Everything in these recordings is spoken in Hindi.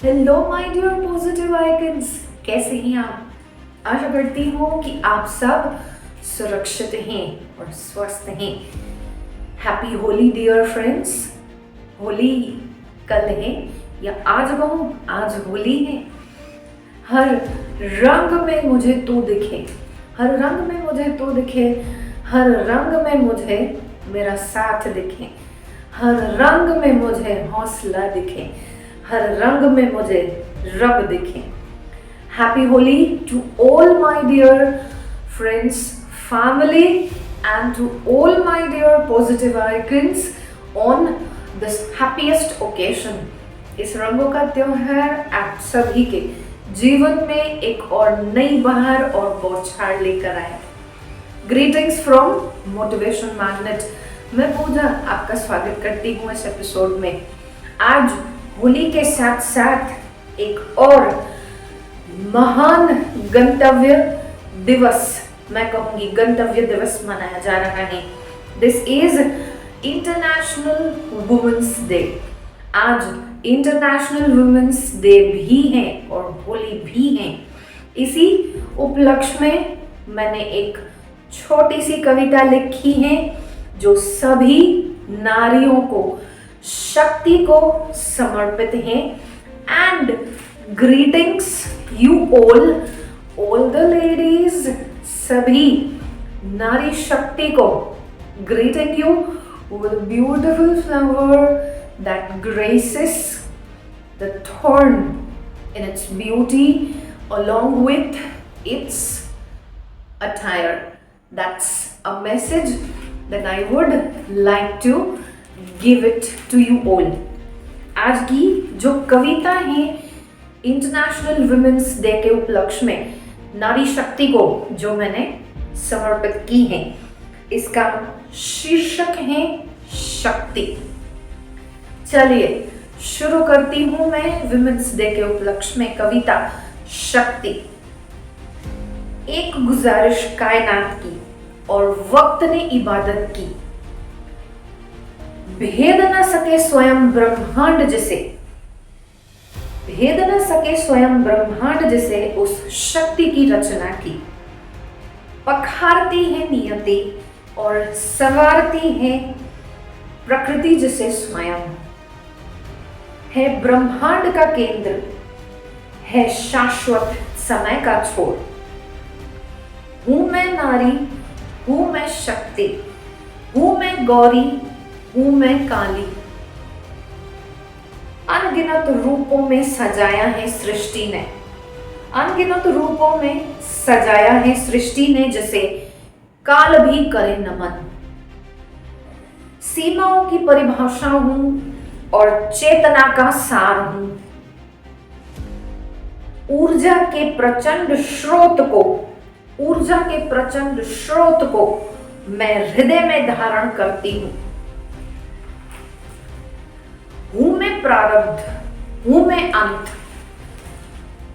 Hello my dear positive icons, कैसे हैं आप। आशा करती हूँ कि आप सब सुरक्षित हैं और स्वस्थ हैं। Happy Holi dear friends. Holi कल है या आज कहूँ, आज होली है। हर रंग में मुझे तू दिखे, हर रंग में मुझे तू दिखे, हर रंग में मुझे मेरा साथ दिखे, हर रंग में मुझे हौसला दिखे, हर रंग में मुझे रब दिखे। Happy Holi to all my dear friends, family and to all my dear positive icons on this happiest occasion. इस रंगों का त्योहार आप सभी के जीवन में एक और नई बहार और बौछार लेकर आए। Greetings from motivation magnet. मैं पूजा आपका स्वागत करती हूँ इस एपिसोड में। आज होली के साथ साथ एक और महान गंतव्य दिवस, मैं कहूँगी गंतव्य दिवस मनाया जा रहा है। This is international women's day. आज इंटरनेशनल वुमेन्स डे भी है और होली भी है। इसी उपलक्ष्य में मैंने एक छोटी सी कविता लिखी है जो सभी नारियों को, शक्ति को समर्पित है। And greetings you all the ladies, सभी नारी शक्ति को greeting you with a beautiful flower that graces the thorn in its beauty along with its attire. That's a message that I would like to give it to you all. आज की जो कविता है इंटरनेशनल वुमेन्स डे के उपलक्ष्य में नारी शक्ति को जो मैंने समर्पित की है, इसका शीर्षक है शक्ति। चलिए शुरू करती हूं मैं वुमेन्स डे के उपलक्ष्य में कविता शक्ति। एक गुजारिश कायनात की और वक्त ने इबादत की, भेद न सके स्वयं ब्रह्मांड जिसे, भेद न सके स्वयं ब्रह्मांड जिसे उस शक्ति की रचना की। पखारती है नियति और संवारती है प्रकृति जिसे स्वयं, है ब्रह्मांड का केंद्र, है शाश्वत समय का छोर। हूं मैं नारी, हूं मैं शक्ति, हूं मैं गौरी, हूं मैं काली। अनगिनत रूपों में सजाया है सृष्टि ने, अनगिनत रूपों में सजाया है सृष्टि ने, जिसे काल भी करे नमन। सीमाओं की परिभाषा हूं और चेतना का सार हूं। ऊर्जा के प्रचंड स्रोत को, ऊर्जा के प्रचंड स्रोत को मैं हृदय में धारण करती हूं। हूं मैं प्रारब्ध, हूं मैं अंत,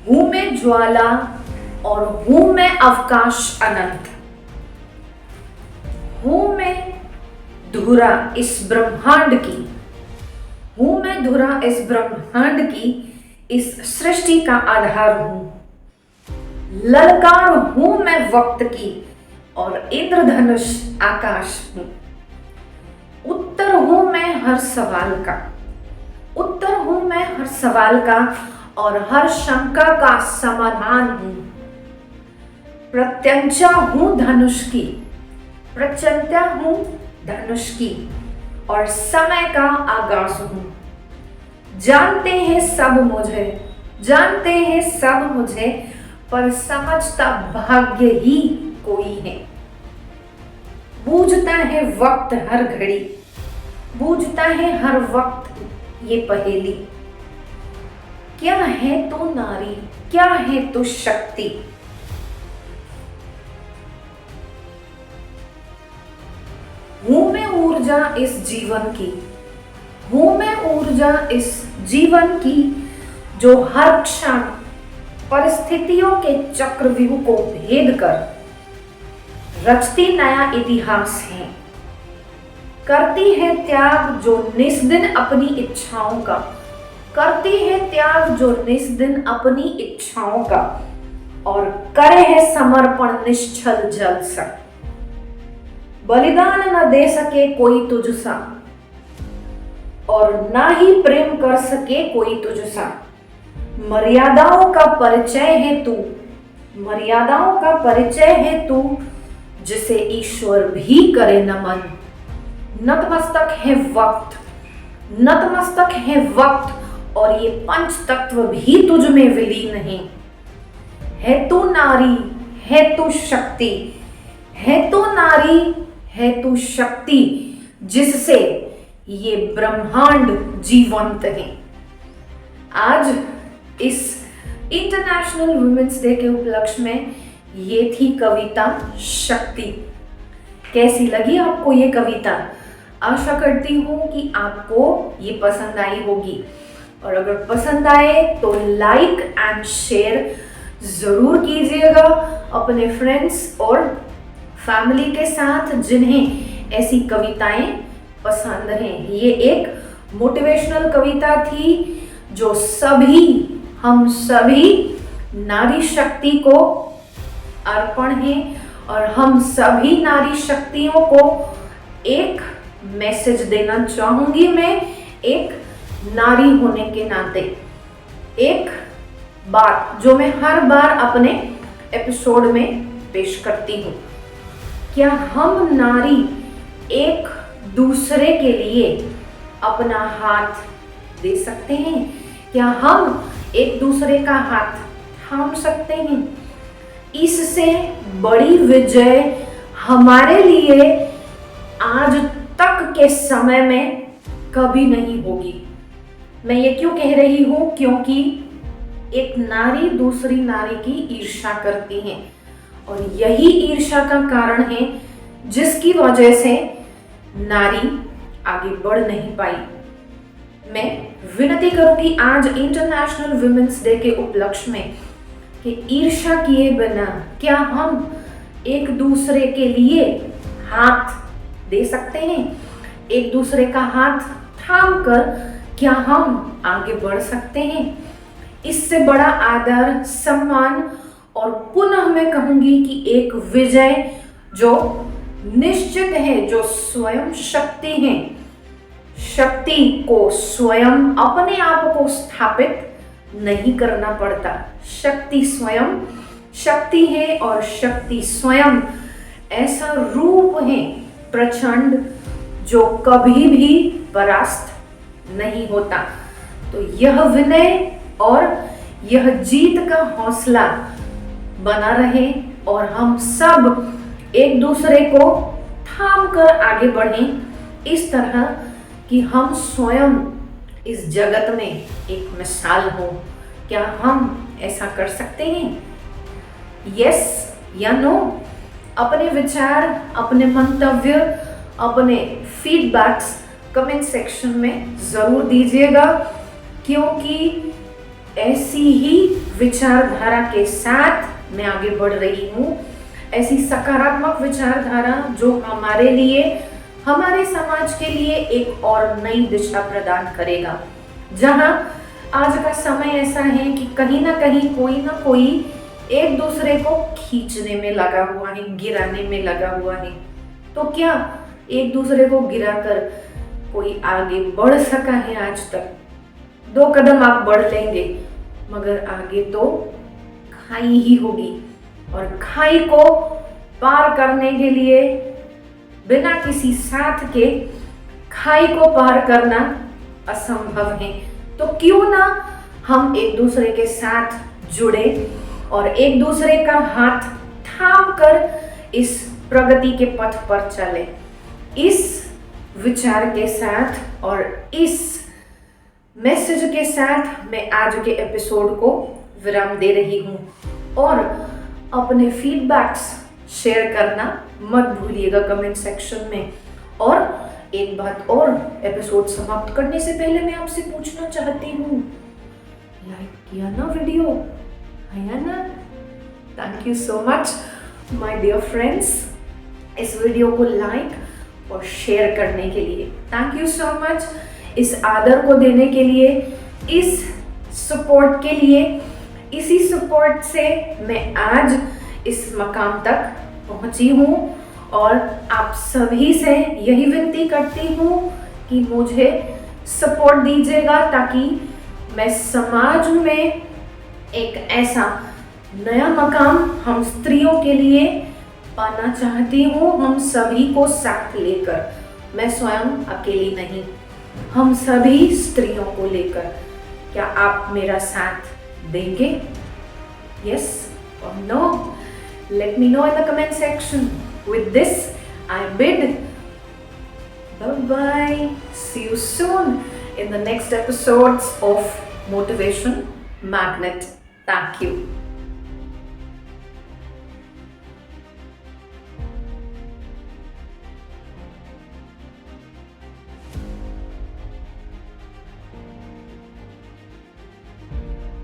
हूं मैं ज्वाला और हूं मैं अवकाश अनंत। हूं मैं धुरा इस ब्रह्मांड की, हूं मैं धुरा इस ब्रह्मांड की, इस सृष्टि का आधार हूं। ललकार हूं मैं वक्त की और इंद्रधनुष आकाश हूं। उत्तर हूं मैं हर सवाल का, उत्तर हूं मैं हर सवाल का और हर शंका का समाधान हूं। प्रत्यंचा हूं धनुष की, प्रचंता हूं धनुष की और समय का आगाज हूं। जानते हैं सब मुझे, जानते हैं सब मुझे, पर समझता भाग्य ही कोई है। बूझता है वक्त हर घड़ी, बूझता है हर वक्त ये पहेली। क्या है तू नारी, क्या है तू शक्ति। हूं मैं ऊर्जा इस जीवन की, हूं मैं ऊर्जा इस जीवन की, जो हर क्षण परिस्थितियों के चक्रव्यूह को भेद कर रचती नया इतिहास है। करती है त्याग जो निस्दिन अपनी इच्छाओं का, करती है त्याग जो निस्दिन अपनी इच्छाओं का, और करे है समर्पण निश्चल जल सा। बलिदान न दे सके कोई तुझसा, और ना ही प्रेम कर सके कोई तुझसा। मर्यादाओं का परिचय है तू, मर्यादाओं का परिचय है तू, जिसे ईश्वर भी करे नमन। नतमस्तक है वक्त, नतमस्तक है वक्त, और ये पंच तत्व भी तुझ में विलीन है। है तू नारी, है तू शक्ति, है तू नारी, है तू शक्ति, जिससे ये ब्रह्मांड जीवंत है। आज इस इंटरनेशनल वुमेन्स डे के उपलक्ष्य में ये थी कविता शक्ति। कैसी लगी आपको ये कविता? आशा करती हूँ कि आपको ये पसंद आई होगी, और अगर पसंद आए तो लाइक एंड शेयर जरूर कीजिएगा अपने फ्रेंड्स और फैमिली के साथ जिन्हें ऐसी कविताएं पसंद हैं। ये एक मोटिवेशनल कविता थी जो हम सभी नारी शक्ति को अर्पण है, और हम सभी नारी शक्तियों को एक मैसेज देना चाहूंगी मैं, एक नारी होने के नाते। एक बात जो मैं हर बार अपने एपिसोड में पेश करती हूँ, क्या हम नारी एक दूसरे के लिए अपना हाथ दे सकते हैं? क्या हम एक दूसरे का हाथ थाम सकते हैं? इससे बड़ी विजय हमारे लिए आज तक के समय में कभी नहीं होगी। मैं ये क्यों कह रही हूँ? क्योंकि एक नारी दूसरी नारी की ईर्ष्या करती है, और यही ईर्ष्या का कारण है जिसकी वजह से नारी आगे बढ़ नहीं पाई। मैं विनती करूंगी आज इंटरनेशनल वुमेन्स डे के उपलक्ष्य में कि ईर्ष्या किए बिना क्या हम एक दूसरे के लिए हाथ दे सकते हैं? एक दूसरे का हाथ थाम कर क्या हम आगे बढ़ सकते हैं? इससे बड़ा आदर, सम्मान और पुनः मैं कहूंगी कि एक विजय जो निश्चित है, जो स्वयं शक्ति है, शक्ति को स्वयं अपने आप को स्थापित नहीं करना पड़ता। शक्ति स्वयं शक्ति है, और शक्ति स्वयं ऐसा रूप है प्रचंड जो कभी भी परास्त नहीं होता। तो यह विनय और यह जीत का हौसला बना रहे, और हम सब एक दूसरे को थाम कर आगे बढ़ें इस तरह कि हम स्वयं इस जगत में एक मिसाल हो। क्या हम ऐसा कर सकते हैं? यस या नो? अपने विचार, अपने मंतव्य, अपने फीडबैक्स कमेंट सेक्शन में जरूर दीजिएगा, क्योंकि ऐसी ही विचारधारा के साथ मैं आगे बढ़ रही हूँ। ऐसी सकारात्मक विचारधारा जो हमारे लिए, हमारे समाज के लिए एक और नई दिशा प्रदान करेगा। जहां आज का समय ऐसा है कि कहीं ना कहीं कोई ना कोई एक दूसरे को खींचने में लगा हुआ है, गिराने में लगा हुआ है। तो क्या एक दूसरे को गिराकर कोई आगे बढ़ सका है आज तक? 2 कदम आप बढ़ लेंगे, मगर आगे तो खाई ही होगी, और खाई को पार करने के लिए बिना किसी साथ के खाई को पार करना असंभव है। तो क्यों ना हम एक दूसरे के साथ जुड़े और एक दूसरे का हाथ थाम कर इस प्रगति के पथ पर चले। इस विचार के साथ और इस मैसेज के साथ मैं आज के एपिसोड को विराम दे रही हूँ, और अपने फीडबैक्स शेयर करना मत भूलिएगा कमेंट सेक्शन में। और एक बात और, एपिसोड समाप्त करने से पहले मैं आपसे पूछना चाहती हूँ, लाइक किया ना वीडियो? है ना? Thank you so much my dear friends, इस वीडियो को लाइक और शेयर करने के लिए। थैंक यू सो मच इस आदर को देने के लिए इस सपोर्ट के लिए, इसी सपोर्ट से मैं आज इस मकाम तक पहुंची हूँ और आप सभी से यही विनती करती हूँ कि मुझे सपोर्ट दीजिएगा ताकि मैं समाज में एक ऐसा नया मकाम हम स्त्रियों के लिए पाना चाहती हूँ, हम सभी को साथ लेकर। मैं स्वयं अकेली नहीं, हम सभी स्त्रियों को लेकर। क्या आप मेरा साथ देंगे? Yes or no? Let me know in the comment section. With this, I bid bye-bye. See you soon in the next episodes of Motivation Magnet. Thank you.